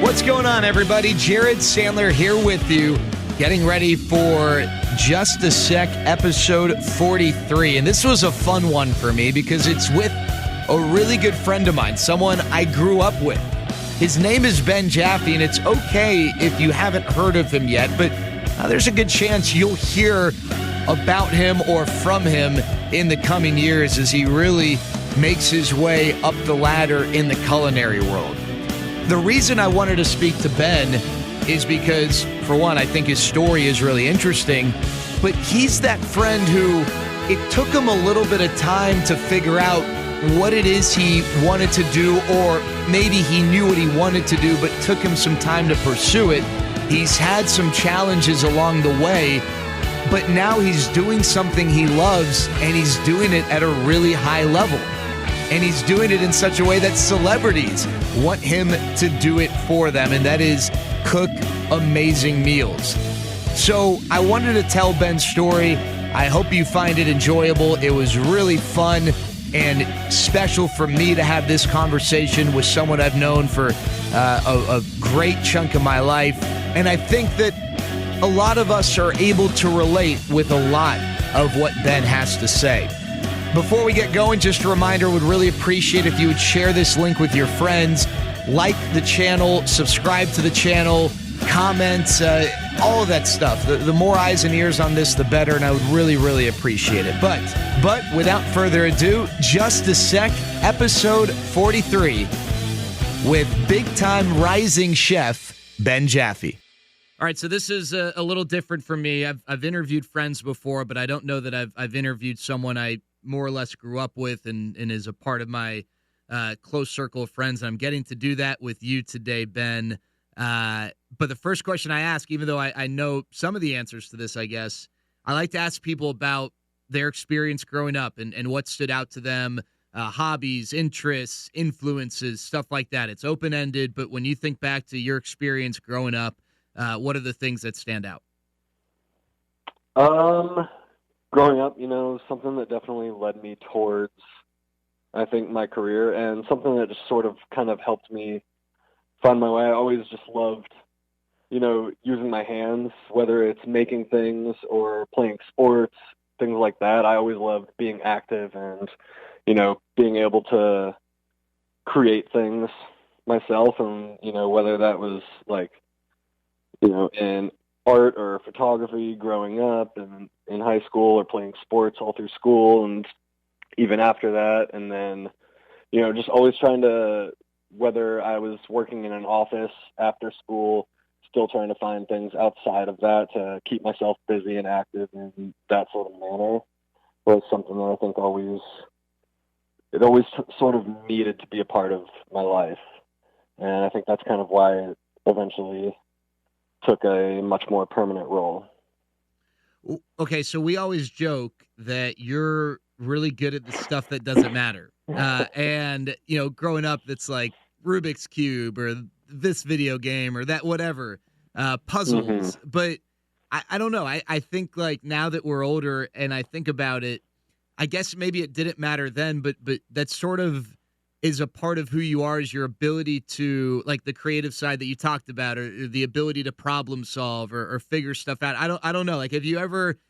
What's going on, everybody? Jared Sandler here with you, getting ready for Just a Sec, episode 43. And this was a fun one for me because it's with a really good friend of mine, someone I grew up with. His name is Ben Jaffe, and it's okay if you haven't heard of him yet, but there's a good chance you'll hear about him or from him in the coming years as he really makes his way up the ladder in the culinary world. The reason I wanted to speak to Ben is because, for one, I think his story is really interesting, but he's that friend who it took him a little bit of time to figure out what it is he wanted to do, or maybe he knew what he wanted to do, but took him some time to pursue it. He's had some challenges along the way, but now he's doing something he loves, and he's doing it at a really high level. And he's doing it in such a way that celebrities want him to do it for them, and that is cook amazing meals. So I wanted to tell Ben's story. I hope you find it enjoyable. It was really fun and special for me to have this conversation with someone I've known for a great chunk of my life. And I think that a lot of us are able to relate with a lot of what Ben has to say. Before we get going, just a reminder, would really appreciate if you would share this link with your friends, like the channel, subscribe to the channel, comment, all of that stuff. The more eyes and ears on this, the better, and I would really, really appreciate it. But without further ado, Just a Sec, episode 43, with big-time rising chef Ben Jaffe. All right, so this is a little different for me. I've interviewed friends before, but I don't know that I've interviewed someone I more or less grew up with and is a part of my close circle of friends. And I'm getting to do that with you today, Ben. But the first question I ask, even though I know some of the answers to this, I guess, I like to ask people about their experience growing up and what stood out to them, hobbies, interests, influences, stuff like that. It's open-ended, but when you think back to your experience growing up, what are the things that stand out? Growing up, something that definitely led me towards, I think, my career, and something that just sort of kind of helped me find my way. I always just loved, using my hands, whether it's making things or playing sports, things like that. I always loved being active and, being able to create things myself, and, whether that was like, in art or photography growing up and in high school, or playing sports all through school and even after that. And then, just always trying to, whether I was working in an office after school, still trying to find things outside of that to keep myself busy and active in that sort of manner was something that I think always sort of needed to be a part of my life. And I think that's kind of why it eventually took a much more permanent role. Okay, so we always joke that you're really good at the stuff that doesn't matter. And, growing up, it's like Rubik's Cube or this video game or that whatever, puzzles. Mm-hmm. But I don't know. I think, like, now that we're older and I think about it, I guess maybe it didn't matter then, but that sort of is a part of who you are, is your ability to, like, the creative side that you talked about, or the ability to problem solve or figure stuff out. I don't know. Like, have you ever,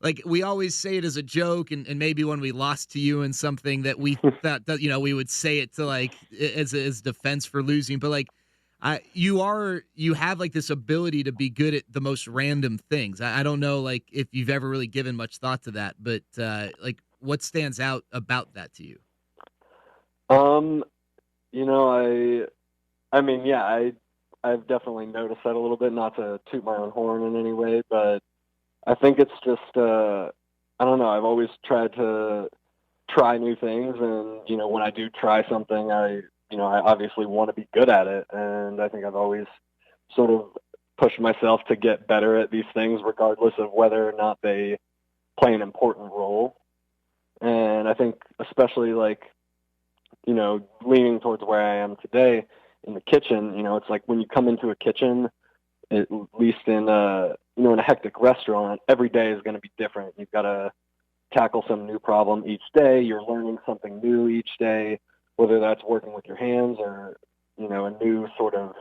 like, we always say it as a joke, and maybe when we lost to you in something that we thought that, we would say it to, like, as defense for losing. But, like, you have, like, this ability to be good at the most random things. I don't know, like, if you've ever really given much thought to that, but, like, what stands out about that to you? I've definitely noticed that a little bit, not to toot my own horn in any way, but I think it's just, I don't know, I've always tried to try new things, and, when I do try something, I obviously want to be good at it, and I think I've always sort of pushed myself to get better at these things, regardless of whether or not they play an important role. And I think especially, like, leaning towards where I am today in the kitchen, it's like when you come into a kitchen, at least in a hectic restaurant, every day is going to be different. You've got to tackle some new problem each day. You're learning something new each day, whether that's working with your hands or, a new sort of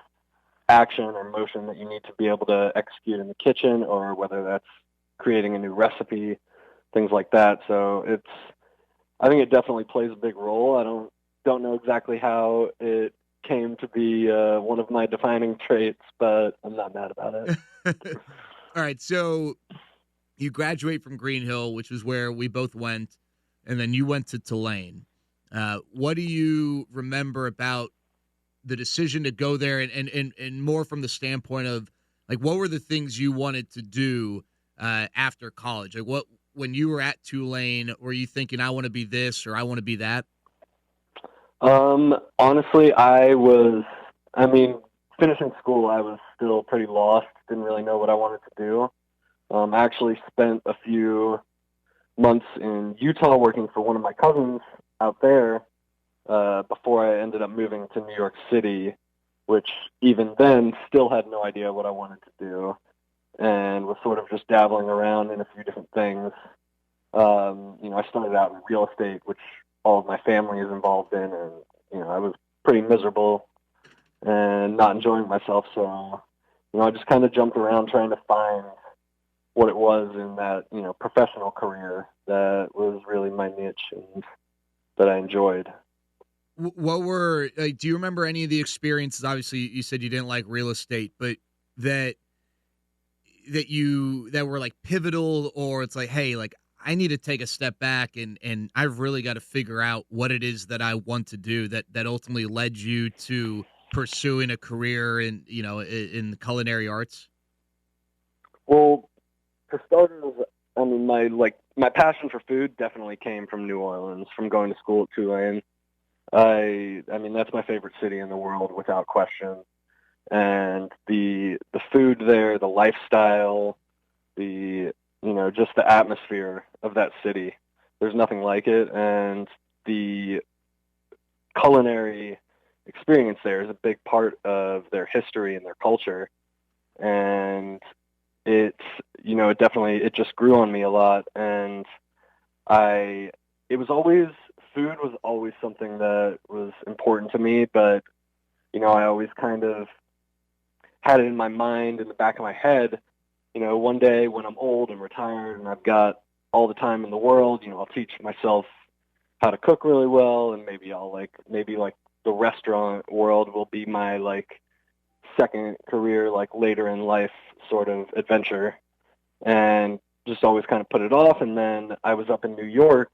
action or motion that you need to be able to execute in the kitchen, or whether that's creating a new recipe, things like that. So I think it definitely plays a big role. I don't know exactly how it came to be one of my defining traits, but I'm not mad about it. All right, so you graduate from Green Hill, which is where we both went, and then you went to Tulane. What do you remember about the decision to go there, and more from the standpoint of, like, what were the things you wanted to do after college? Like, what, when you were at Tulane, were you thinking, I want to be this or I want to be that? Honestly, finishing school, I was still pretty lost, didn't really know what I wanted to do. I actually spent a few months in Utah working for one of my cousins out there before I ended up moving to New York City, which even then still had no idea what I wanted to do and was sort of just dabbling around in a few different things. I started out in real estate, which all of my family is involved in, and, I was pretty miserable and not enjoying myself. So, I just kind of jumped around trying to find what it was in that, professional career that was really my niche and that I enjoyed. What were, like, do you remember any of the experiences? Obviously, you said you didn't like real estate, but that that were like pivotal, or it's like, hey, like, I need to take a step back and I've really got to figure out what it is that I want to do, that ultimately led you to pursuing a career in the culinary arts? Well, for starters, my passion for food definitely came from New Orleans, from going to school at Tulane. That's my favorite city in the world without question. And the food there, the lifestyle, just the atmosphere of that city. There's nothing like it, and the culinary experience there is a big part of their history and their culture. And it just grew on me a lot. And food was always something that was important to me, but, I always kind of had it in my mind, in the back of my head, one day when I'm old and retired and I've got all the time in the world, I'll teach myself how to cook really well, and maybe the restaurant world will be my second career, later in life sort of adventure, and just always kind of put it off. And then I was up in New York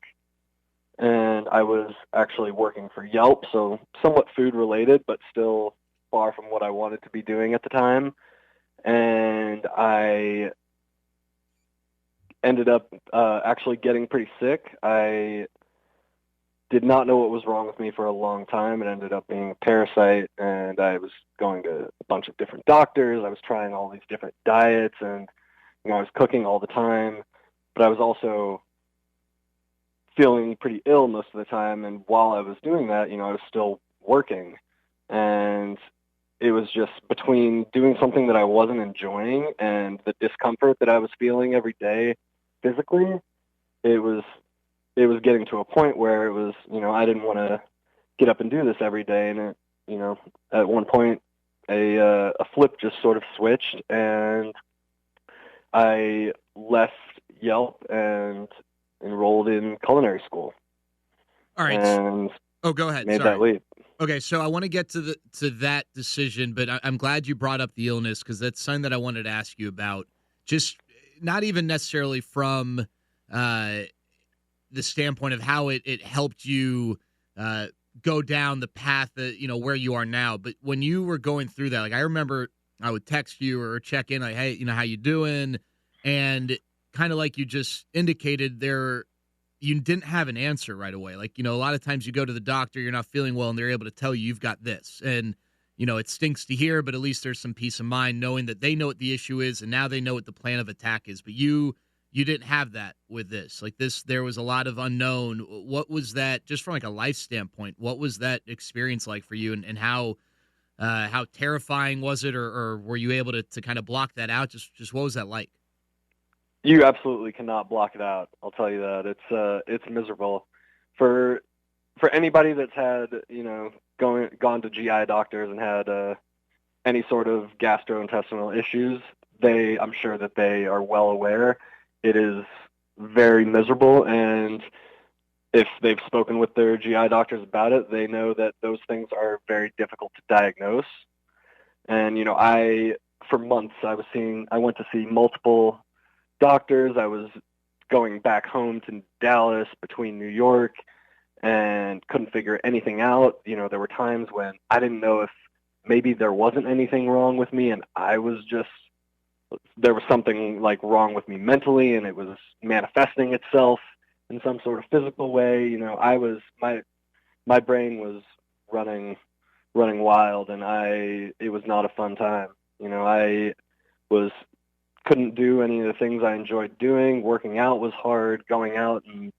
and I was actually working for Yelp, so somewhat food related, but still far from what I wanted to be doing at the time. And I ended up actually getting pretty sick. I did not know what was wrong with me for a long time. It ended up being a parasite, and I was going to a bunch of different doctors. I was trying all these different diets, and I was cooking all the time, but I was also feeling pretty ill most of the time. And while I was doing that, I was still working, and it was just between doing something that I wasn't enjoying and the discomfort that I was feeling every day physically. It was getting to a point where it was, I didn't want to get up and do this every day. And at one point a flip just sort of switched, and I left Yelp and enrolled in culinary school. All right. And go ahead. Made Sorry. that leap. Okay, so I want to get to that decision, but I'm glad you brought up the illness, because that's something that I wanted to ask you about. Just not even necessarily from the standpoint of how it helped you go down the path that, where you are now, but when you were going through that, like, I remember I would text you or check in, like, hey, how you doing? And kind of like you just indicated there, you didn't have an answer right away. Like, a lot of times you go to the doctor, you're not feeling well, and they're able to tell you you've got this. And, it stinks to hear, but at least there's some peace of mind knowing that they know what the issue is, and now they know what the plan of attack is. But you didn't have that with this. Like, this, there was a lot of unknown. What was that, just from like a life standpoint, what was that experience like for you, and how terrifying was it, or were you able to kind of block that out? Just what was that like? You absolutely cannot block it out. I'll tell you that. It's miserable for anybody that's had, gone to GI doctors and had any sort of gastrointestinal issues, I'm sure that they are well aware. It is very miserable, and if they've spoken with their GI doctors about it, they know that those things are very difficult to diagnose. And, for months, I went to see multiple doctors. I was going back home to Dallas between New York and couldn't figure anything out. There were times when I didn't know if maybe there wasn't anything wrong with me, and there was something like wrong with me mentally, and it was manifesting itself in some sort of physical way. My brain was running wild, and it was not a fun time. I couldn't do any of the things I enjoyed doing. Working out was hard, going out, and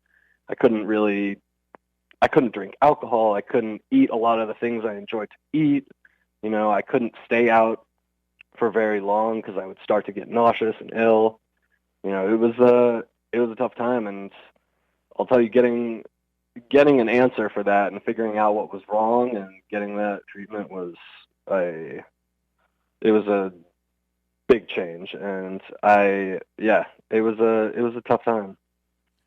I couldn't drink alcohol. I couldn't eat a lot of the things I enjoyed to eat. I couldn't stay out for very long because I would start to get nauseous and ill. It was a tough time, and I'll tell you, getting an answer for that and figuring out what was wrong and getting that treatment was a big change, and it was a tough time.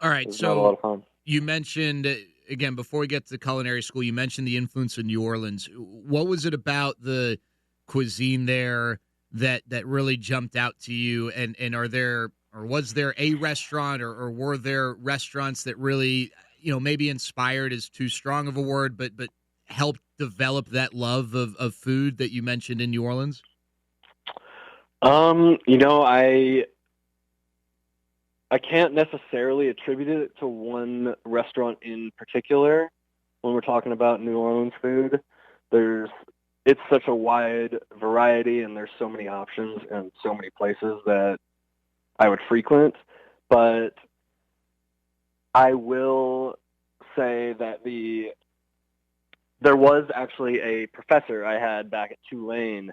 All right, it was not a lot of fun. You mentioned, again, before we get to culinary school, you mentioned the influence of New Orleans. What was it about the cuisine there that really jumped out to you? And was there a restaurant or were there restaurants that really, maybe inspired is too strong of a word, but helped develop that love of food that you mentioned in New Orleans? I can't necessarily attribute it to one restaurant in particular when we're talking about New Orleans food. It's such a wide variety, and there's so many options and so many places that I would frequent. But I will say that there was actually a professor I had back at Tulane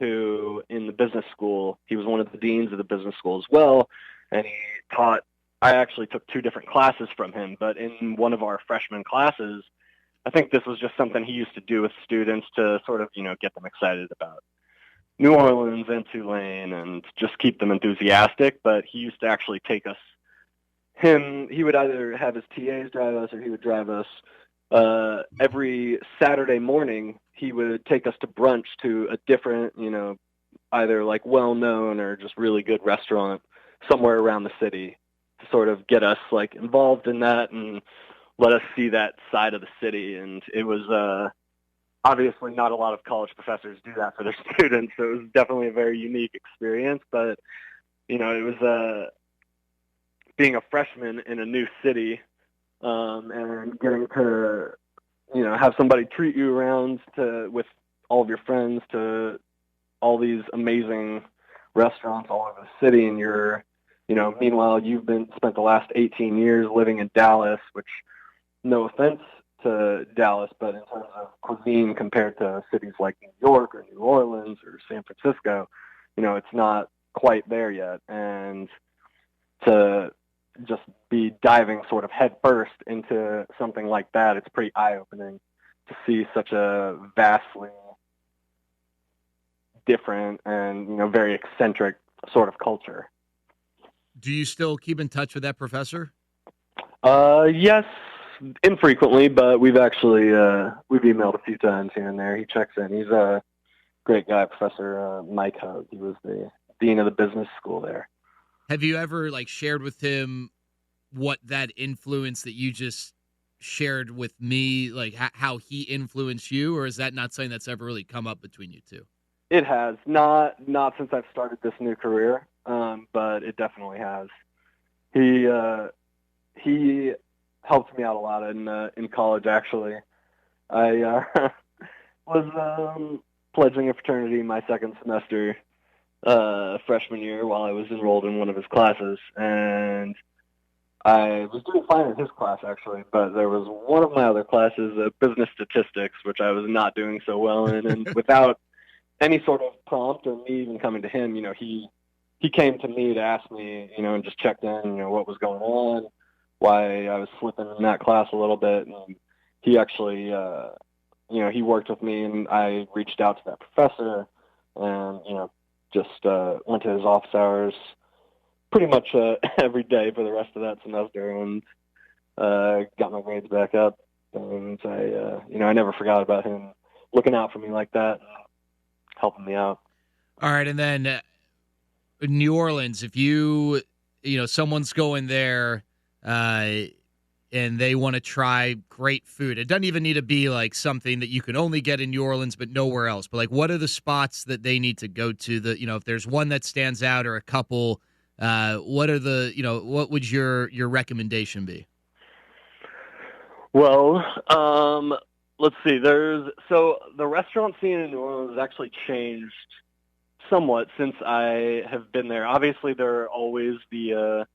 who, in the business school, he was one of the deans of the business school as well, and he taught. I actually took 2 different classes from him, but in one of our freshman classes, I think this was just something he used to do with students to sort of, get them excited about New Orleans and Tulane and just keep them enthusiastic. But he used to actually take us, he would either have his TAs drive us or he would drive us. Every Saturday morning, he would take us to brunch to a different, either like well-known or just really good restaurant somewhere around the city to sort of get us like involved in that and let us see that side of the city. And it was obviously not a lot of college professors do that for their students, so it was definitely a very unique experience. But it was being a freshman in a new city, and getting to have somebody treat you around with all of your friends to all these amazing restaurants all over the city, and meanwhile you've spent the last 18 years living in Dallas, which, no offense to Dallas, but in terms of cuisine compared to cities like New York or New Orleans or San Francisco, it's not quite there yet. And to just be diving sort of head first into something like that, it's pretty eye-opening to see such a vastly different and, very eccentric sort of culture. Do you still keep in touch with that professor? Yes, infrequently, but we've emailed a few times here and there. He checks in. He's a great guy, Professor Mike Hug. He was the dean of the business school there. Have you ever shared with him what that influence that you just shared with me, how he influenced you, or is that not something that's ever really come up between you two? It has not since I've started this new career, but it definitely has. He helped me out a lot in college. Actually, I was pledging a fraternity my second semester, freshman year, while I was enrolled in one of his classes, and I was doing fine in his class actually, but there was one of my other classes, business statistics, which I was not doing so well in, and without any sort of prompt or me even coming to him, he came to me to ask me, and just checked in, what was going on, why I was slipping in that class a little bit. And he actually, he worked with me, and I reached out to that professor and just went to his office hours pretty much every day for the rest of that semester, and got my grades back up. And I never forgot about him looking out for me like that, helping me out. All right, and then New Orleans, if someone's going there and they want to try great food, it doesn't even need to be like something that you can only get in New Orleans but nowhere else. But like, what are the spots that they need to go to? If there's one that stands out or a couple, what would your recommendation be? Well, let's see. So the restaurant scene in New Orleans has actually changed somewhat since I have been there. Obviously, there are always the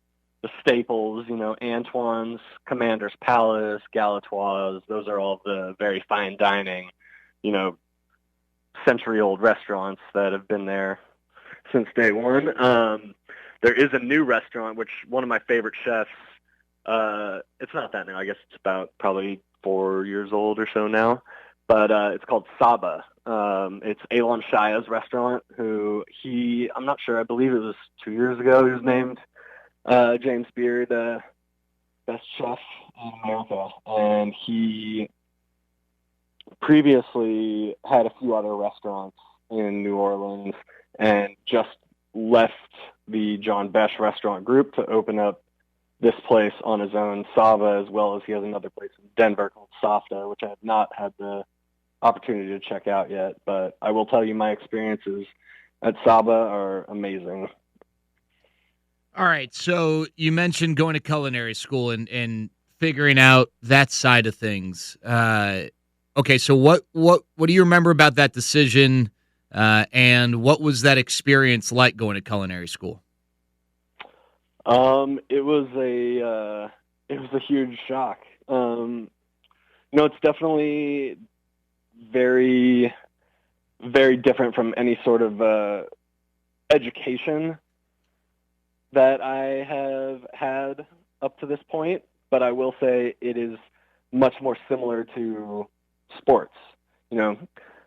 staples, Antoine's, Commander's Palace, Galatoire's. Those are all the very fine dining, you know, century-old restaurants that have been there since day one. There is a new restaurant, which one of my favorite chefs, it's not that new. I guess it's about probably 4 years old or so now. But it's called Saba. It's Alon Shaya's restaurant, I'm not sure, I believe it was 2 years ago, he was named James Beard best chef in America. And he previously had a few other restaurants in New Orleans and just left the John Besh restaurant group to open up this place on his own, Saba, as well as he has another place in Denver called Softa, which I have not had the opportunity to check out yet. But I will tell you my experiences at Saba are amazing. All right, so you mentioned going to culinary school and figuring out that side of things. Okay, so what do you remember about that decision, and what was that experience like going to culinary school? It was a huge shock. It's definitely very, very different from any sort of education that I have had up to this point, but I will say it is much more similar to sports.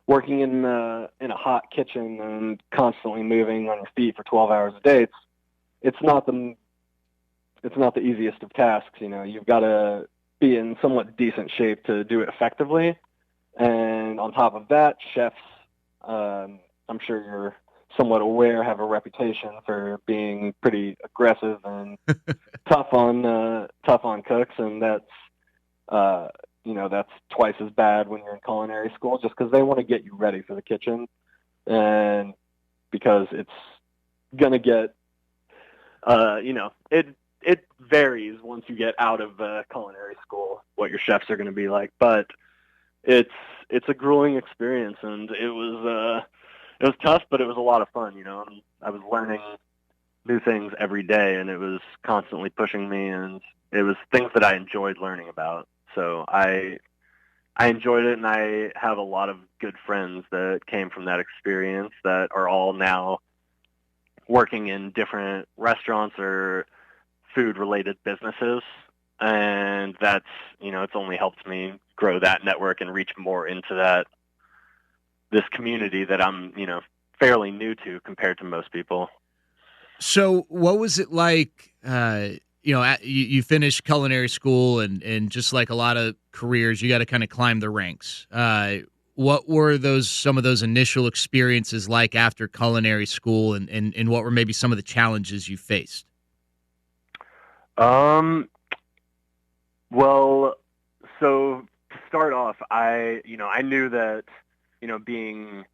Working in a hot kitchen and constantly moving on your feet for 12 hours a day. It's not the easiest of tasks. You've got to be in somewhat decent shape to do it effectively. And on top of that, chefs, I'm sure you're somewhat aware, have a reputation for being pretty aggressive and tough on cooks, and that's twice as bad when you're in culinary school, just because they want to get you ready for the kitchen, and because it's gonna get, it varies once you get out of culinary school what your chefs are going to be like, but it's a grueling experience, and it was tough, but it was a lot of fun. I was learning new things every day, and it was constantly pushing me, and it was things that I enjoyed learning about. So I enjoyed it, and I have a lot of good friends that came from that experience that are all now working in different restaurants or food-related businesses, and that's, it's only helped me grow that network and reach more into this community that I'm, fairly new to compared to most people. So what was it like, you finished culinary school and just like a lot of careers, you got to kind of climb the ranks. What were some of those initial experiences like after culinary school, and what were maybe some of the challenges you faced? Well, so to start off, I knew that, being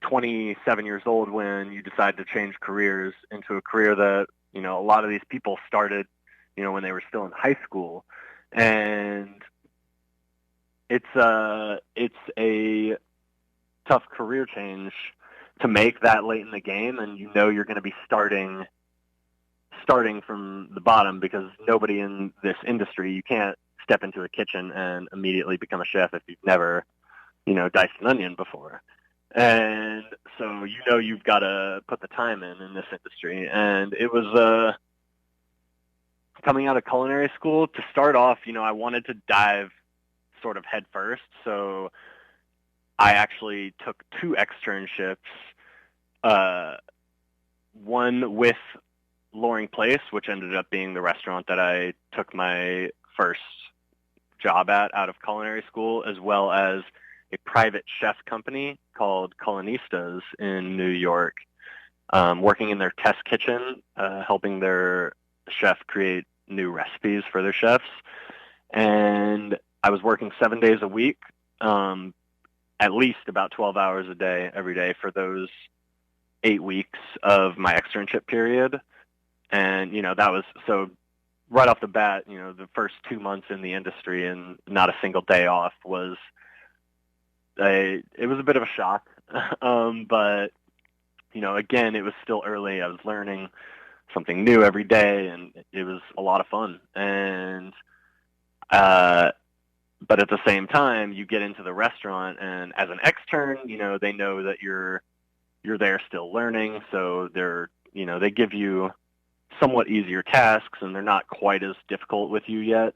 27 years old when you decide to change careers into a career that, a lot of these people started, when they were still in high school. And it's a tough career change to make that late in the game, and you're going to be starting from the bottom, because nobody in this industry, you can't step into a kitchen and immediately become a chef if you've never, diced an onion before. And so, you've got to put the time in this industry. And it was coming out of culinary school, to start off, I wanted to dive sort of head first. So I actually took 2 externships Uh, one with Loring Place, which ended up being the restaurant that I took my first job at out of culinary school, as well as a private chef company called Culinistas in New York, working in their test kitchen, helping their chef create new recipes for their chefs. And I was working 7 days a week, at least about 12 hours a day, every day for those 8 weeks of my externship period. And, that was so right off the bat, the first 2 months in the industry and not a single day off it was a bit of a shock. But, again, it was still early. I was learning something new every day, and it was a lot of fun. And, but at the same time, you get into the restaurant, and as an extern, they know that you're there still learning. So they give you somewhat easier tasks, and they're not quite as difficult with you yet.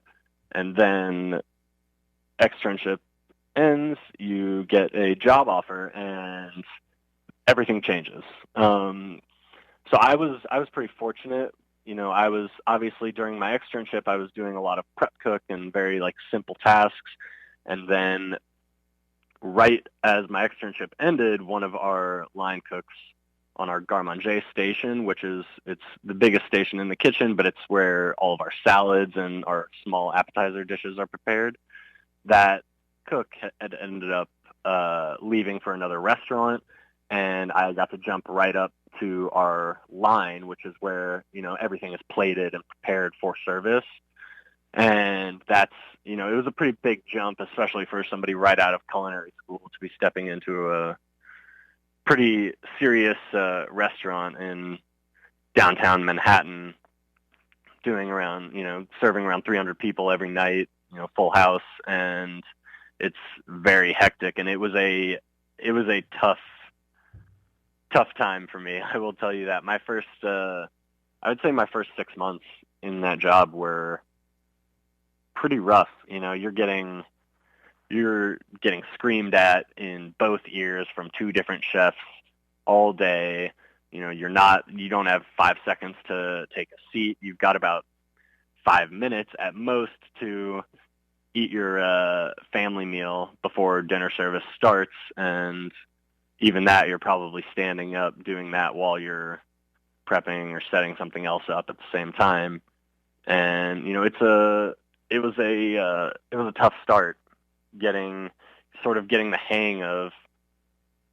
And then externship ends, you get a job offer, and everything changes. So I was pretty fortunate. I was obviously during my externship, I was doing a lot of prep cook and very simple tasks. And then right as my externship ended, one of our line cooks on our garde manger station, it's the biggest station in the kitchen, but it's where all of our salads and our small appetizer dishes are prepared. That cook had ended up leaving for another restaurant, and I got to jump right up to our line, which is where everything is plated and prepared for service. And that's it was a pretty big jump, especially for somebody right out of culinary school, to be stepping into a pretty serious restaurant in downtown Manhattan, doing serving around 300 people every night, full house, and it's very hectic. And it was a tough time for me. I will tell you that. I would say my first 6 months in that job were pretty rough. You're getting screamed at in both ears from two different chefs all day. You don't have 5 seconds to take a seat. You've got about 5 minutes at most to eat your family meal before dinner service starts. And even that, you're probably standing up doing that while you're prepping or setting something else up at the same time. And, it was a tough start getting the hang of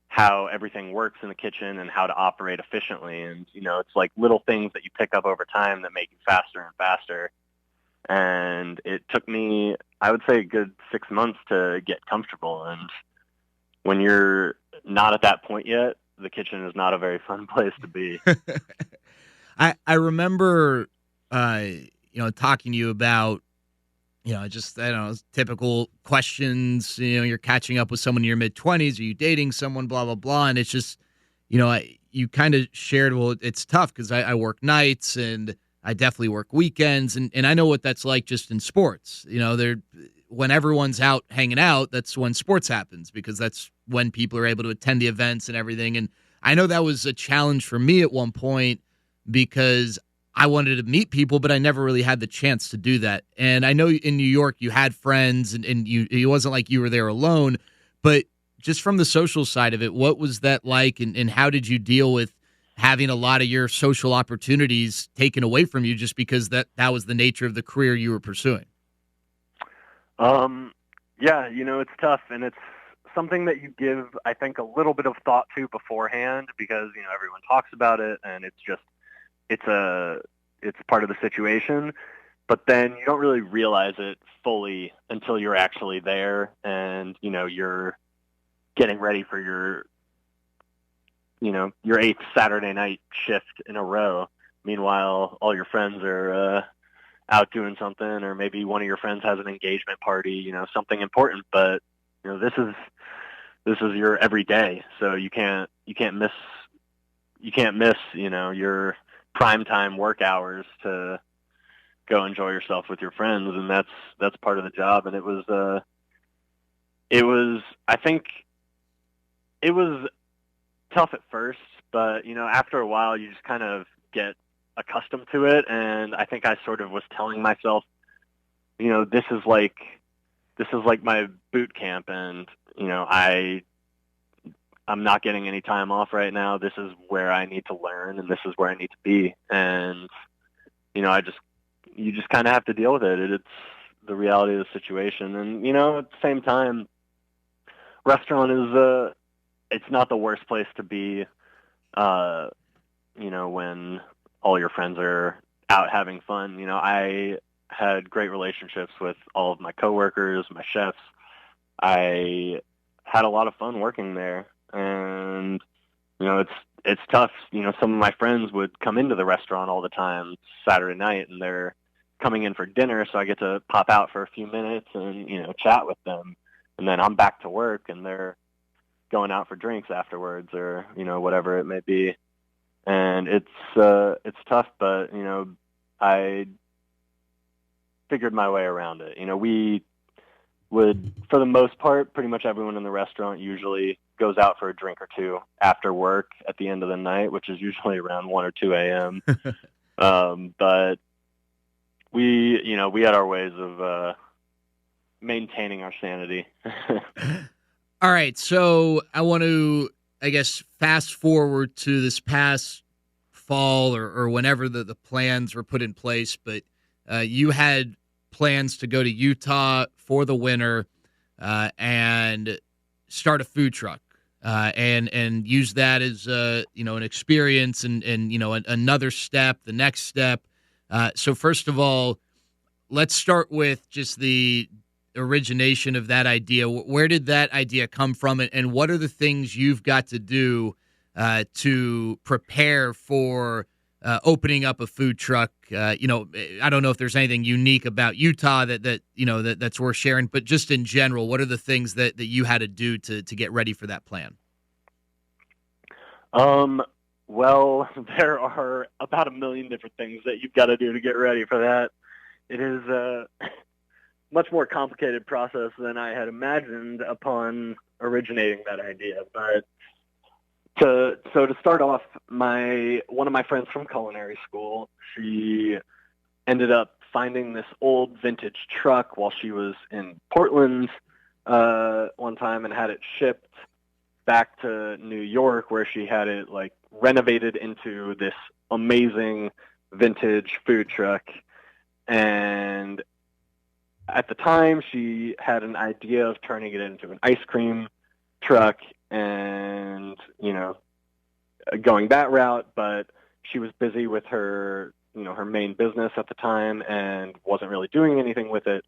how everything works in the kitchen and how to operate efficiently. And, it's like little things that you pick up over time that make you faster and faster. And it took me, I would say, a good 6 months to get comfortable. And when you're not at that point yet, the kitchen is not a very fun place to be. I remember, talking to you about, typical questions. You're catching up with someone in your mid-20s. Are you dating someone, blah, blah, blah. And it's just, you kind of shared, well, it's tough because I work nights and I definitely work weekends. And I know what that's like just in sports. When everyone's out hanging out, that's when sports happens, because that's when people are able to attend the events and everything. And I know that was a challenge for me at one point, because I wanted to meet people, but I never really had the chance to do that. And I know in New York you had friends, and it wasn't like you were there alone. But just from the social side of it, what was that like, and how did you deal with having a lot of your social opportunities taken away from you just because that was the nature of the career you were pursuing? Yeah, it's tough, and it's something that you give, I think, a little bit of thought to beforehand, because, everyone talks about it, and it's part of the situation, but then you don't really realize it fully until you're actually there, and, you're getting ready for your 8th Saturday night shift in a row. Meanwhile, all your friends are out doing something, or maybe one of your friends has an engagement party, something important, but this is your everyday, so you can't miss your primetime work hours to go enjoy yourself with your friends, and that's part of the job. And it was I think it was tough at first, but, after a while you just kind of get accustomed to it. And I think I sort of was telling myself, this is like my boot camp, and, I'm not getting any time off right now. This is where I need to learn, and this is where I need to be. And, you just kind of have to deal with it. It's the reality of the situation. And, at the same time, restaurant is, it's not the worst place to be, when all your friends are out having fun. I had great relationships with all of my coworkers, my chefs. I had a lot of fun working there. And, it's tough. Some of my friends would come into the restaurant all the time Saturday night, and they're coming in for dinner, so I get to pop out for a few minutes and, chat with them. And then I'm back to work, and they're going out for drinks afterwards, or, whatever it may be. And it's tough, but, I figured my way around it. We would, for the most part, pretty much everyone in the restaurant usually goes out for a drink or two after work at the end of the night, which is usually around 1 or 2 a.m. But we had our ways of maintaining our sanity. All right, so I want to, I guess, fast forward to this past fall or whenever the plans were put in place, but you had plans to go to Utah for the winter and start a food truck and use that as an experience and another step, the next step. So first of all, let's start with just the origination of that idea. Where did that idea come from, and what are the things you've got to do to prepare for opening up a food truck? I don't know if there's anything unique about Utah that's worth sharing, but just in general, what are the things that you had to do to get ready for that plan? Well, there are about 1 million different things that you've got to do to get ready for that. It is a much more complicated process than I had imagined upon originating that idea. But to start off, one of my friends from culinary school, she ended up finding this old vintage truck while she was in Portland one time, and had it shipped back to New York, where she had it renovated into this amazing vintage food truck. And at the time, she had an idea of turning it into an ice cream truck and, going that route, but she was busy with her main business at the time and wasn't really doing anything with it.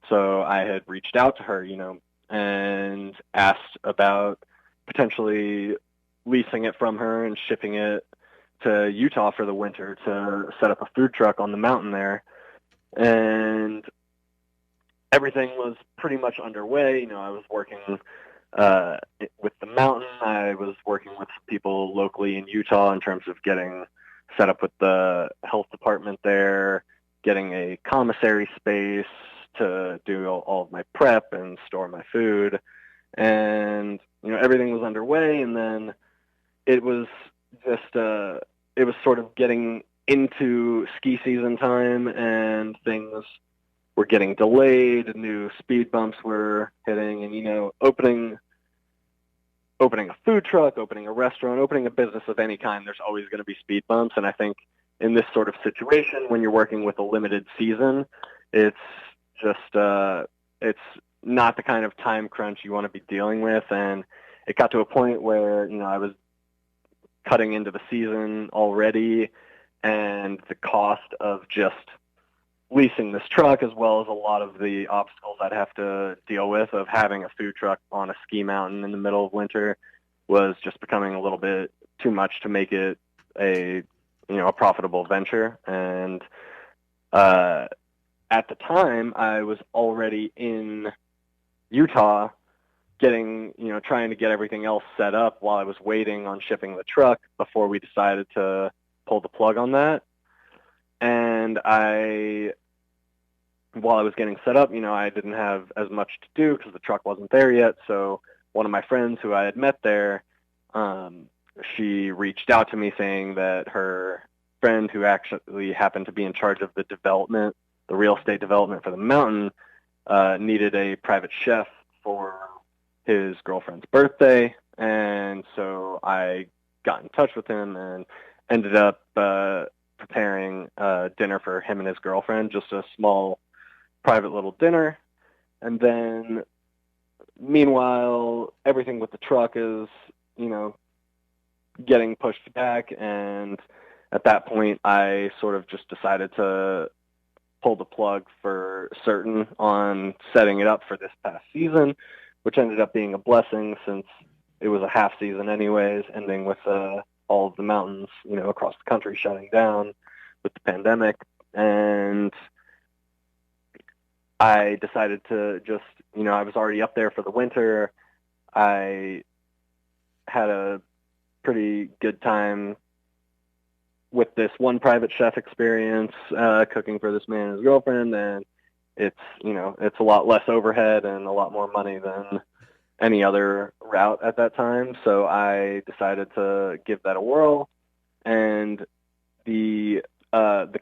So I had reached out to her, and asked about potentially leasing it from her and shipping it to Utah for the winter to set up a food truck on the mountain there. And everything was pretty much underway. I was working with the mountain. I was working with people locally in Utah in terms of getting set up with the health department there, getting a commissary space to do all of my prep and store my food. And, everything was underway. And then it was just, it was sort of getting into ski season time, and things were getting delayed. New speed bumps were hitting, and, opening a food truck, opening a restaurant, opening a business of any kind, there's always going to be speed bumps. And I think in this sort of situation, when you're working with a limited season, it's just, it's not the kind of time crunch you want to be dealing with. And it got to a point where, I was cutting into the season already, and the cost of just leasing this truck, as well as a lot of the obstacles I'd have to deal with of having a food truck on a ski mountain in the middle of winter, was just becoming a little bit too much to make it a profitable venture. And at the time, I was already in Utah trying to get everything else set up while I was waiting on shipping the truck before we decided to pull the plug on that. And while I was getting set up, I didn't have as much to do because the truck wasn't there yet. So one of my friends who I had met there she reached out to me saying that her friend, who actually happened to be in charge of the development, the real estate development for the mountain, needed a private chef for his girlfriend's birthday. And so I got in touch with him and ended up preparing dinner for him and his girlfriend, just a small private little dinner. And then meanwhile, everything with the truck is, getting pushed back. And at that point, I sort of just decided to pull the plug for certain on setting it up for this past season, which ended up being a blessing since it was a half season anyways, ending with all of the mountains, across the country shutting down with the pandemic. And I decided to just, I was already up there for the winter. I had a pretty good time with this one private chef experience, cooking for this man and his girlfriend, and it's a lot less overhead and a lot more money than any other route at that time. So I decided to give that a whirl. And the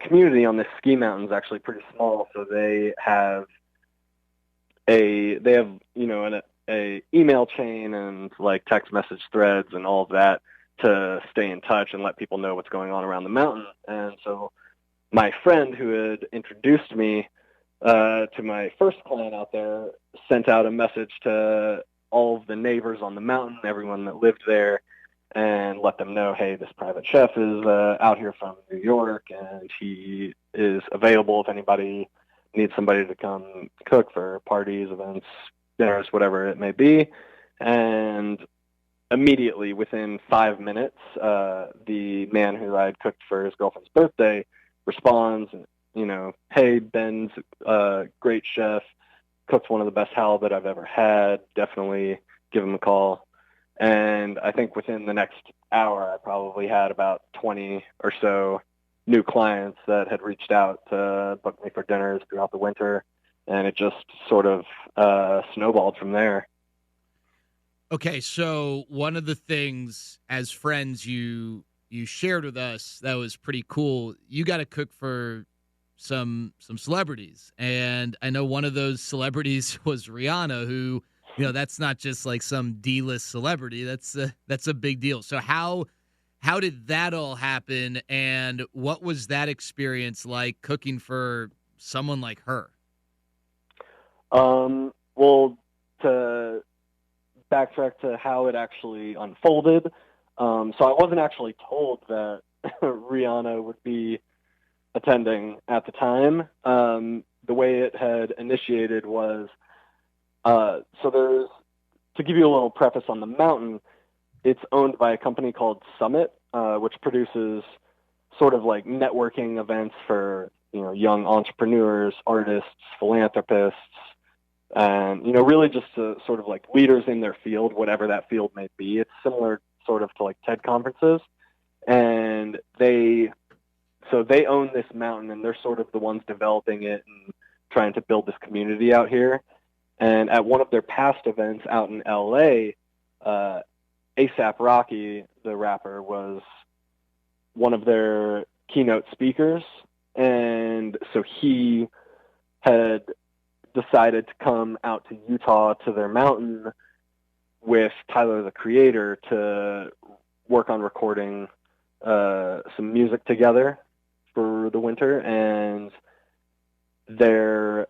community on this ski mountain is actually pretty small, so they have a email chain and like text message threads and all of that to stay in touch and let people know what's going on around the mountain. And so my friend who had introduced me to my first client out there sent out a message to all of the neighbors on the mountain, everyone that lived there, and let them know, hey, this private chef is out here from New York, and he is available if anybody needs somebody to come cook for parties, events, dinners, whatever it may be. And immediately, within 5 minutes, the man who I had cooked for his girlfriend's birthday responds, hey, Ben's a great chef, cooks one of the best halibut I've ever had, definitely give him a call. And I think within the next hour, I probably had about 20 or so new clients that had reached out to book me for dinners throughout the winter. And it just sort of snowballed from there. Okay, so one of the things as friends you shared with us that was pretty cool, you got to cook for some celebrities. And I know one of those celebrities was Rihanna, who, that's not just like some D-list celebrity. That's a big deal. So how did that all happen, and what was that experience like cooking for someone like her? Well, to backtrack to how it actually unfolded. So I wasn't actually told that Rihanna would be attending at the time. The way it had initiated was, to give you a little preface on the mountain, it's owned by a company called Summit, which produces sort of like networking events for, young entrepreneurs, artists, philanthropists, and, really just sort of like leaders in their field, whatever that field may be. It's similar sort of to like TED conferences. And they own this mountain, and they're sort of the ones developing it and trying to build this community out here. And at one of their past events out in LA, A$AP Rocky, the rapper, was one of their keynote speakers. And so he had decided to come out to Utah to their mountain with Tyler, the Creator, to work on recording some music together for the winter. And their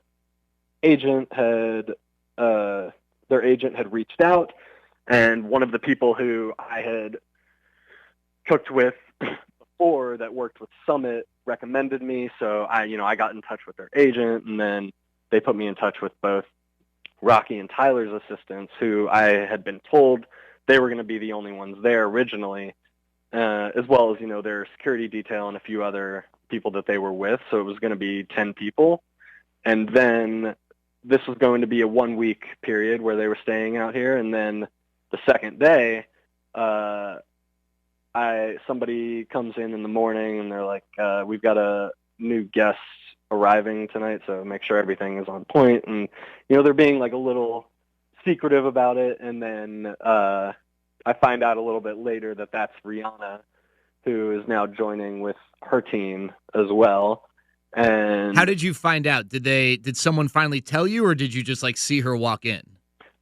agent had reached out, and one of the people who I had cooked with before that worked with Summit recommended me. So I got in touch with their agent, and then they put me in touch with both Rocky and Tyler's assistants, who I had been told they were going to be the only ones there originally, as well as, their security detail and a few other people that they were with. So it was going to be 10 people. And then this was going to be a 1-week period where they were staying out here. And then the second day, somebody comes in the morning, and they're like, we've got a new guest arriving tonight, so make sure everything is on point. And, they're being like a little secretive about it. And then I find out a little bit later that that's Rihanna, who is now joining with her team as well. And how did you find out? Did someone finally tell you, or did you just like see her walk in?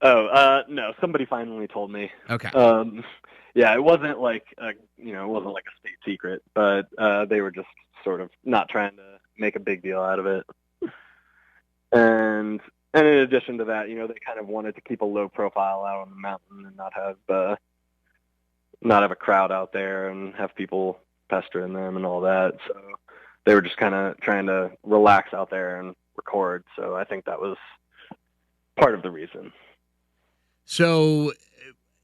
No, somebody finally told me. Okay. Yeah, it wasn't like it wasn't like a state secret, but they were just sort of not trying to make a big deal out of it. And in addition to that, they kind of wanted to keep a low profile out on the mountain and not have a crowd out there and have people pestering them and all that. So they were just kind of trying to relax out there and record. So I think that was part of the reason. So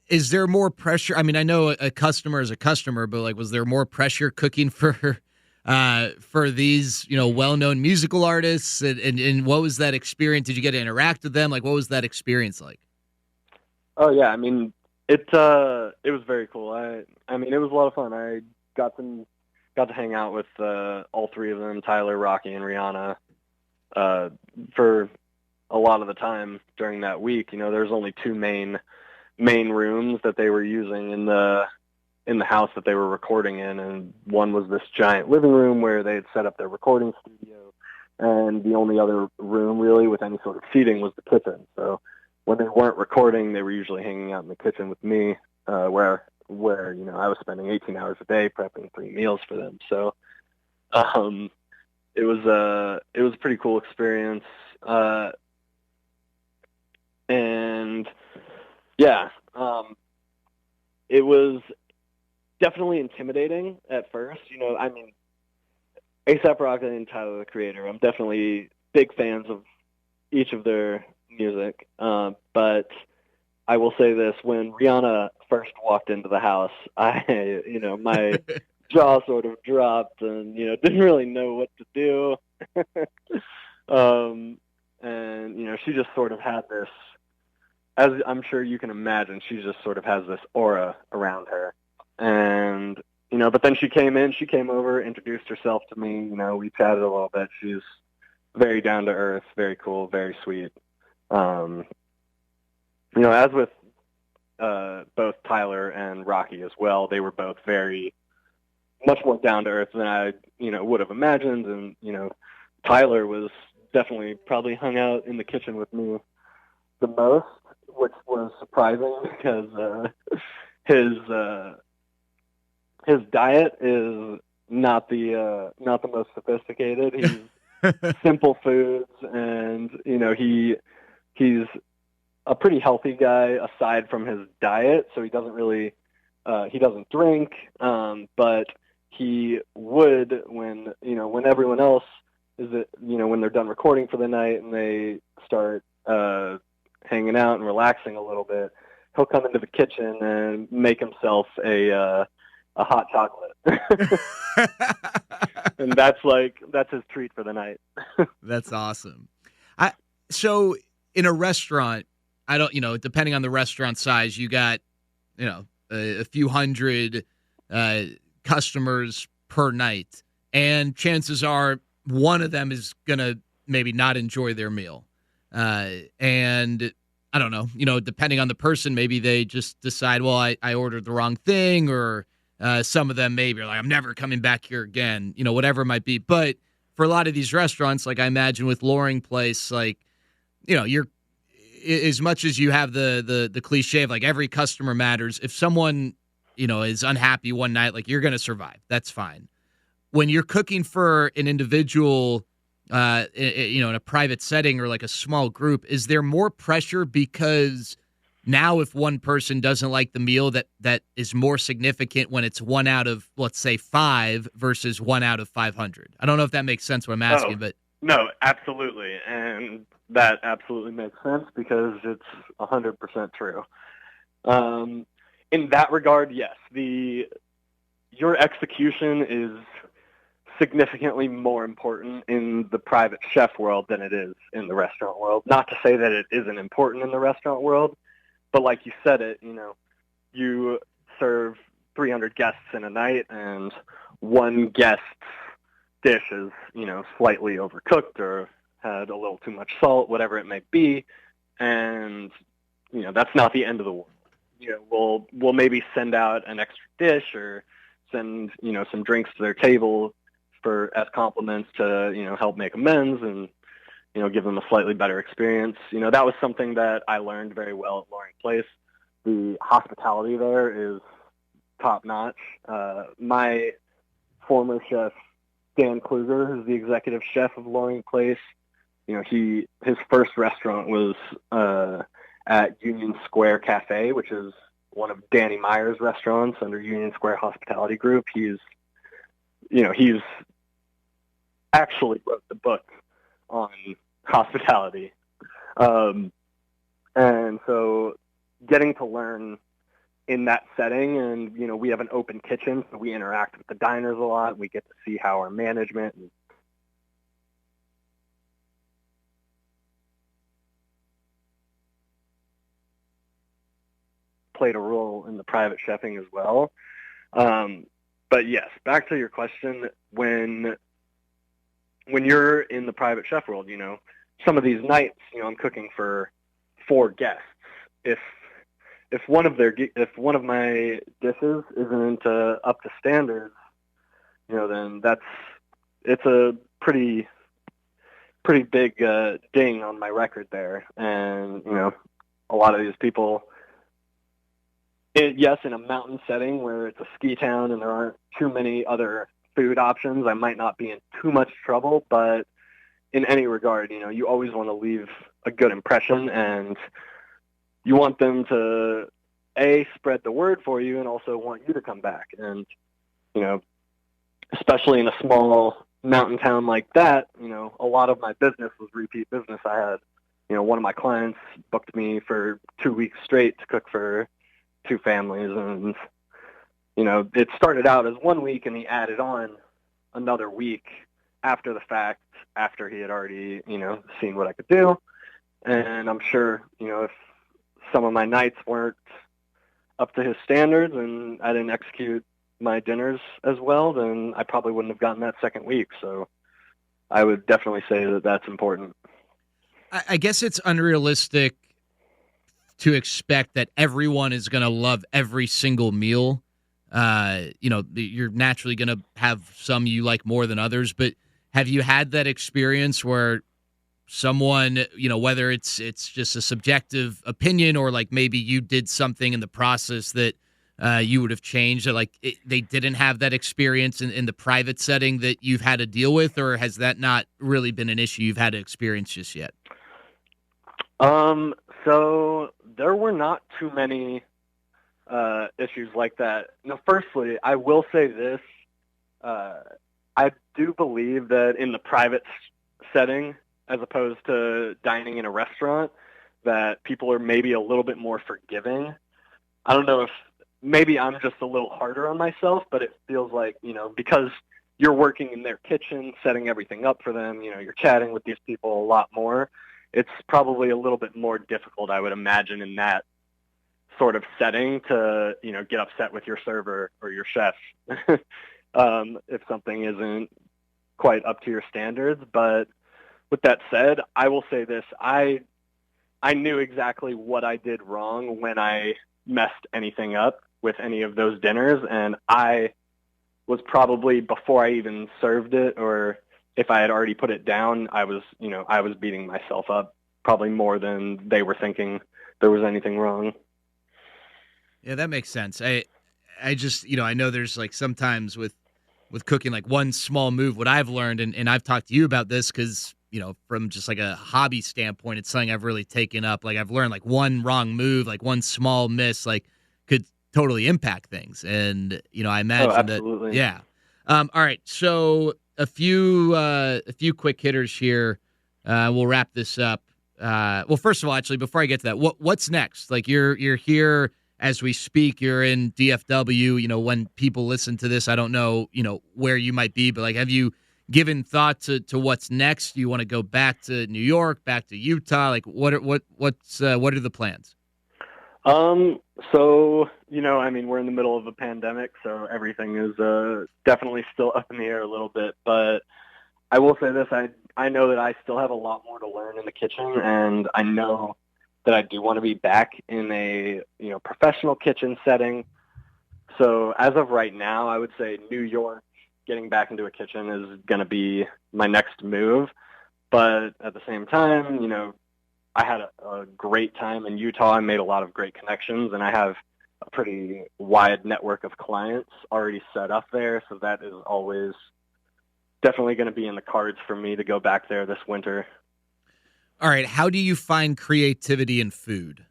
is there more pressure? I mean, I know a customer is a customer, but like, was there more pressure cooking for these, well-known musical artists? And what was that experience? Did you get to interact with them? Like, what was that experience like? Oh yeah, I mean, it was very cool. I mean, it was a lot of fun. I got to hang out with all three of them, Tyler, Rocky, and Rihanna, for a lot of the time during that week. There's only two main rooms that they were using in the house that they were recording in, and one was this giant living room where they had set up their recording studio, and the only other room really with any sort of seating was the kitchen. So when they weren't recording, they were usually hanging out in the kitchen with me, where I was spending 18 hours a day prepping 3 meals for them. So it was a pretty cool experience. And yeah, it was definitely intimidating at first. I mean, A$AP Rocky and Tyler, the Creator, I'm definitely big fans of each of their music. But I will say this, when Rihanna first walked into the house, my jaw sort of dropped and, didn't really know what to do. And, she just sort of had this, as I'm sure you can imagine, she just sort of has this aura around her. And, but then she came over, introduced herself to me, we chatted a little bit. She's very down to earth, very cool, very sweet. As with both Tyler and Rocky as well, they were both very much more down to earth than I, would have imagined. And, Tyler was definitely probably hung out in the kitchen with me the most, which was surprising because his diet is not the most sophisticated. He's simple foods, and he's a pretty healthy guy aside from his diet. So he doesn't really he doesn't drink, but he would when everyone else is when they're done recording for the night and they start hanging out and relaxing a little bit, he'll come into the kitchen and make himself a hot chocolate. And that's his treat for the night. That's awesome. So in a restaurant, I don't, depending on the restaurant size, you got, a few hundred customers per night, and chances are one of them is going to maybe not enjoy their meal. And I don't know, depending on the person, maybe they just decide, well, I ordered the wrong thing, or some of them maybe are like, I'm never coming back here again, whatever it might be. But for a lot of these restaurants, like I imagine with Loring Place, like, you're, as much as you have the cliche of like every customer matters, if someone, is unhappy one night, like you're going to survive. That's fine. When you're cooking for an individual, in a private setting or like a small group, is there more pressure because now if one person doesn't like the meal, that is more significant when it's 1 out of, let's say, 5 versus 1 out of 500? I don't know if that makes sense what I'm asking, but no, absolutely. And that absolutely makes sense because it's 100% true. In that regard, yes, your execution is significantly more important in the private chef world than it is in the restaurant world. Not to say that it isn't important in the restaurant world, but like you said it, you serve 300 guests in a night, and one guest's dish is, slightly overcooked or had a little too much salt, whatever it may be, and, that's not the end of the world. we'll maybe send out an extra dish or send, some drinks to their table as compliments to, help make amends and, give them a slightly better experience. That was something that I learned very well at Loring Place. The hospitality there is top notch. My former chef, Dan Kluger, who's the executive chef of Loring Place, his first restaurant was at Union Square Cafe, which is one of Danny Meyer's restaurants under Union Square Hospitality Group. He's actually wrote the book on hospitality. And so getting to learn in that setting, and, we have an open kitchen, so we interact with the diners a lot. We get to see how our management and played a role in the private chefing as well. But yes, back to your question, when you're in the private chef world, some of these nights, I'm cooking for 4 guests. If one of my dishes isn't up to standards, then it's a pretty big ding on my record there. And a lot of these people, yes, in a mountain setting where it's a ski town and there aren't too many other food options, I might not be in too much trouble. But in any regard, you always want to leave a good impression, and you want them to spread the word for you and also want you to come back. And, especially in a small mountain town like that, a lot of my business was repeat business. I had, one of my clients booked me for 2 weeks straight to cook for 2 families. And, it started out as 1 week and he added on another week after the fact, after he had already, seen what I could do. And I'm sure, if some of my nights weren't up to his standards and I didn't execute my dinners as well, then I probably wouldn't have gotten that second week. So I would definitely say that that's important. I guess it's unrealistic to expect that everyone is going to love every single meal. You're naturally going to have some you like more than others, but have you had that experience where someone, whether it's just a subjective opinion or like maybe you did something in the process that you would have changed, or they didn't have that experience in the private setting that you've had to deal with, or has that not really been an issue you've had to experience just yet? So there were not too many issues like that. Now, firstly, I will say this. I do believe that in the private setting, as opposed to dining in a restaurant, that people are maybe a little bit more forgiving. I don't know if maybe I'm just a little harder on myself, but it feels like, because you're working in their kitchen, setting everything up for them, you're chatting with these people a lot more. It's probably a little bit more difficult, I would imagine, in that sort of setting to, get upset with your server or your chef if something isn't quite up to your standards. But with that said, I will say this. I knew exactly what I did wrong when I messed anything up with any of those dinners, and I was probably, before I even served it, or if I had already put it down, I was beating myself up probably more than they were thinking there was anything wrong. Yeah, that makes sense. I just, I know there's sometimes with cooking, one small move, what I've learned, and I've talked to you about this because, from just a hobby standpoint, it's something I've really taken up. I've learned one wrong move, one small miss, could totally impact things. And, I imagine absolutely. that. Yeah. All right. So a few quick hitters here. We'll wrap this up. Well, first of all, actually, before I get to that, what's next? You're here as we speak. You're in DFW. When people listen to this, I don't know, where you might be, but have you given thought to what's next? Do you want to go back to New York, back to Utah? What are the plans? So, we're in the middle of a pandemic, so everything is definitely still up in the air a little bit. But I will say this: I know that I still have a lot more to learn in the kitchen, and I know that I do want to be back in a, professional kitchen setting. So as of right now, I would say New York, getting back into a kitchen is going to be my next move. But at the same time, I had a great time in Utah. I made a lot of great connections, and I have a pretty wide network of clients already set up there. So that is always definitely going to be in the cards for me to go back there this winter. All right. How do you find creativity in food?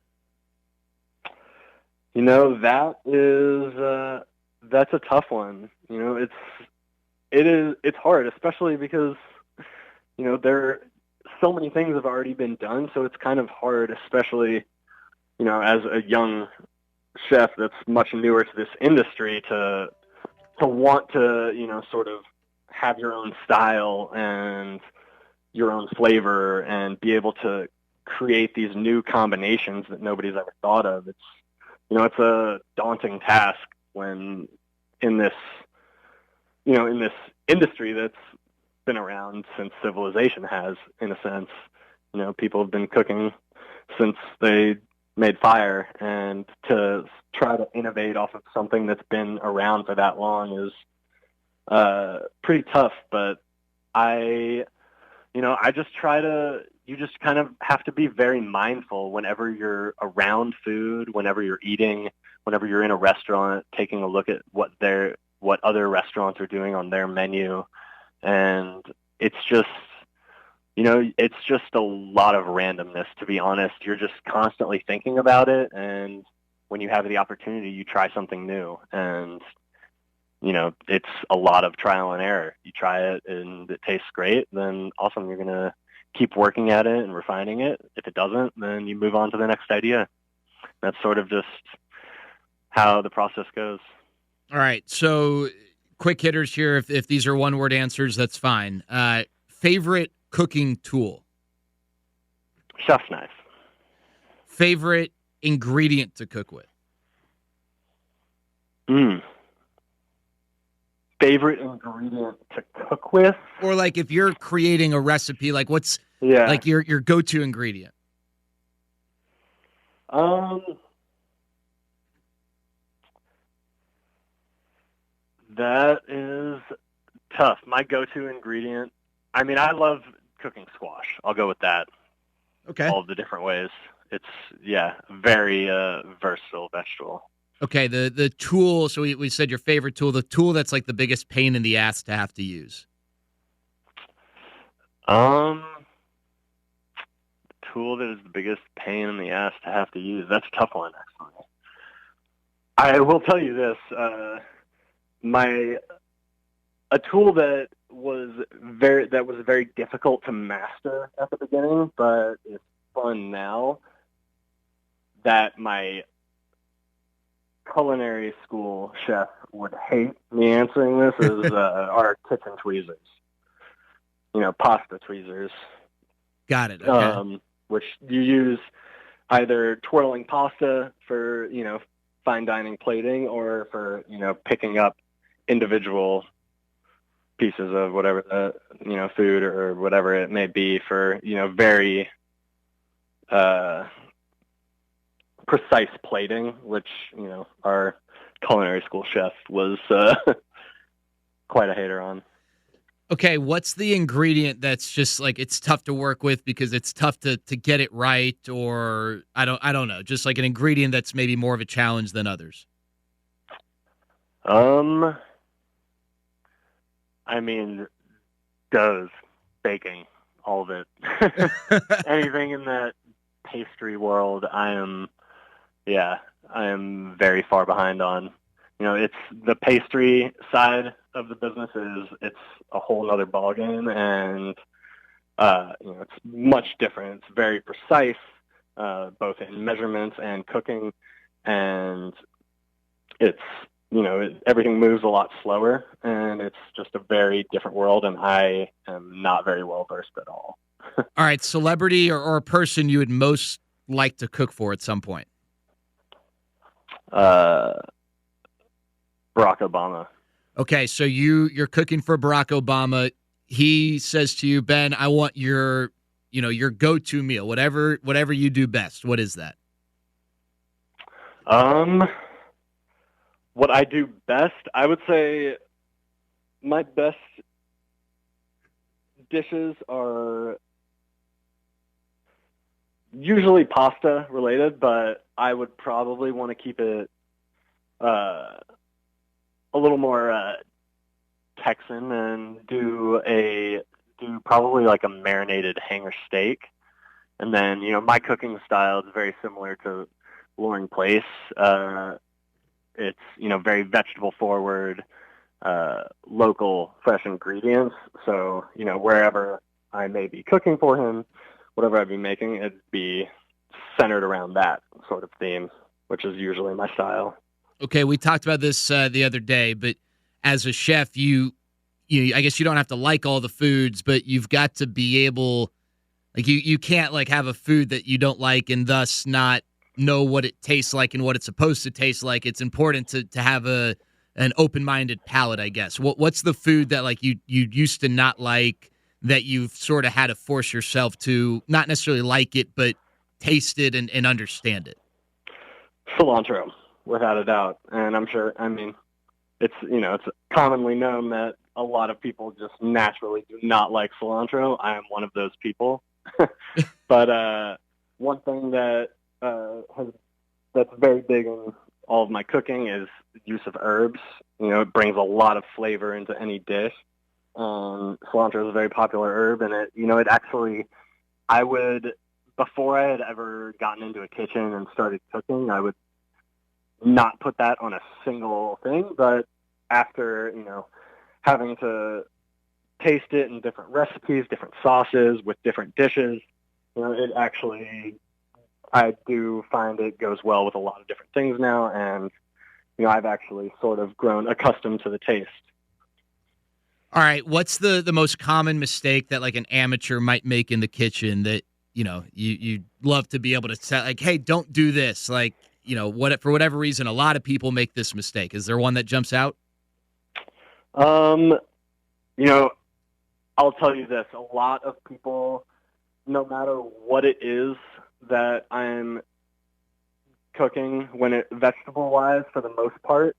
That's a tough one. It's hard, especially because, there so many things have already been done. So it's kind of hard, especially, as a young chef that's much newer to this industry to want to, sort of have your own style and your own flavor and be able to create these new combinations that nobody's ever thought of. It's a daunting task when in this industry that's been around since civilization has, in a sense. People have been cooking since they made fire, and to try to innovate off of something that's been around for that long is pretty tough. But you just kind of have to be very mindful whenever you're around food, whenever you're eating, whenever you're in a restaurant, taking a look at what other restaurants are doing on their menu. And it's just a lot of randomness, to be honest. You're just constantly thinking about it. And when you have the opportunity, you try something new. And, it's a lot of trial and error. You try it and it tastes great, then awesome. You're going to keep working at it and refining it. If it doesn't, then you move on to the next idea. That's sort of just how the process goes. All right. So quick hitters here. If these are one-word answers, that's fine. Favorite cooking tool? Chef's knife. Favorite ingredient to cook with? Favorite ingredient to cook with? Or like if you're creating a recipe, like what's like your go-to ingredient? That is tough. My go-to ingredient, I love cooking squash. I'll go with that. Okay. All of the different ways. It's, very versatile vegetable. Okay, the tool, so we said your favorite tool, the tool that's like the biggest pain in the ass to have to use. The tool that is the biggest pain in the ass to have to use. That's a tough one, actually. I will tell you this. A tool that was very difficult to master at the beginning, but it's fun now, that my culinary school chef would hate me answering this, is our kitchen tweezers. Pasta tweezers. Got it. Okay. Which you use either twirling pasta for, fine dining plating, or for, picking up individual pieces of whatever the, food or whatever it may be for, very precise plating, which, our culinary school chef was quite a hater on. Okay, what's the ingredient that's just like it's tough to work with because it's tough to get it right, or I don't know, just like an ingredient that's maybe more of a challenge than others? Doughs, baking, all of it. Anything in that pastry world, I am very far behind on. It's the pastry side of the business it's a whole other ballgame, and it's much different. It's very precise, both in measurements and cooking, and it's everything moves a lot slower, and it's just a very different world, and I am not very well versed at all. All right, celebrity or a person you would most like to cook for at some point? Barack Obama. Okay, so you're cooking for Barack Obama. He says to you, Ben, I want your your go-to meal, whatever you do best. What is that? What I do best, I would say my best dishes are usually pasta related, but I would probably want to keep it a little more Texan and do probably like a marinated hanger steak. And then, my cooking style is very similar to Loring Place. It's, very vegetable forward, local fresh ingredients. So, wherever I may be cooking for him, whatever I'd be making, it'd be centered around that sort of theme, which is usually my style. Okay, we talked about this the other day, but as a chef, I guess you don't have to like all the foods, but you've got to be able, like you can't like have a food that you don't like and thus not know what it tastes like and what it's supposed to taste like. It's important to have an open-minded palate, I guess. What's the food that like you used to not like that you've sort of had to force yourself to not necessarily like it, but taste it and understand it? Cilantro, without a doubt. And I'm sure, it's, it's commonly known that a lot of people just naturally do not like cilantro. I am one of those people. But one thing that that's very big in all of my cooking is the use of herbs. It brings a lot of flavor into any dish. Cilantro is a very popular herb, and it actually, before I had ever gotten into a kitchen and started cooking, I would not put that on a single thing. But after, having to taste it in different recipes, different sauces with different dishes, it actually, I do find it goes well with a lot of different things now, and I've actually sort of grown accustomed to the taste. All right, what's the most common mistake that like an amateur might make in the kitchen that you love to be able to say, like, hey, don't do this? Like, for whatever reason, a lot of people make this mistake. Is there one that jumps out? I'll tell you this: a lot of people, no matter what it is that I'm cooking, vegetable-wise, for the most part,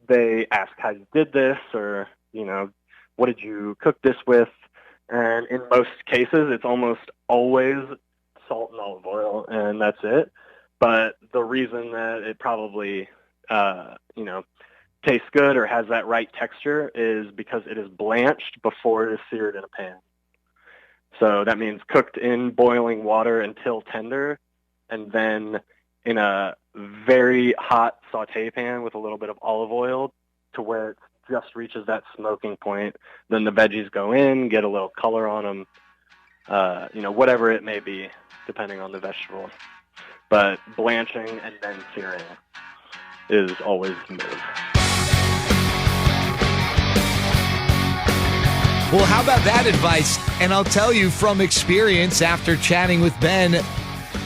they ask how you did this, or, what did you cook this with? And in most cases, it's almost always salt and olive oil, and that's it. But the reason that it probably, tastes good or has that right texture is because it is blanched before it is seared in a pan. So that means cooked in boiling water until tender, and then in a very hot saute pan with a little bit of olive oil to where it just reaches that smoking point. Then the veggies go in, get a little color on them, whatever it may be, depending on the vegetable. But blanching and then searing is always the move. Well, how about that advice? And I'll tell you from experience, after chatting with Ben,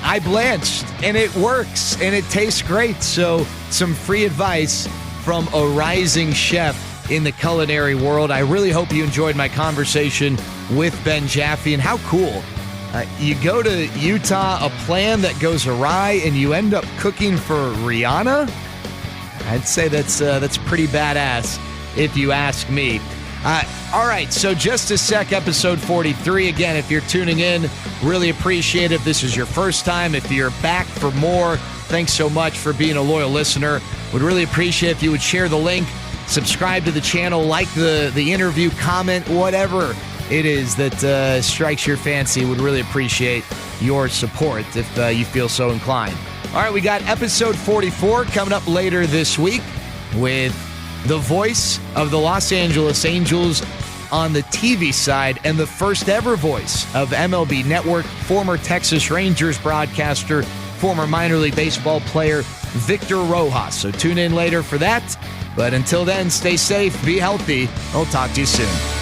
I blanched, and it works, and it tastes great. So some free advice from a rising chef in the culinary world. I really hope you enjoyed my conversation with Ben Jaffe. And how cool. You go to Utah, a plan that goes awry, and you end up cooking for Rihanna? I'd say that's pretty badass, if you ask me. All right, so Just a Sec, episode 43. Again, if you're tuning in, really appreciate it. If this is your first time, if you're back for more, thanks so much for being a loyal listener. Would really appreciate if you would share the link, subscribe to the channel, like the interview, comment, whatever it is that strikes your fancy. Would really appreciate your support if you feel so inclined. All right, we got episode 44 coming up later this week with the voice of the Los Angeles Angels on the TV side and the first ever voice of MLB Network, former Texas Rangers broadcaster, former minor league baseball player Victor Rojas. So tune in later for that. But until then, stay safe, be healthy. I'll talk to you soon.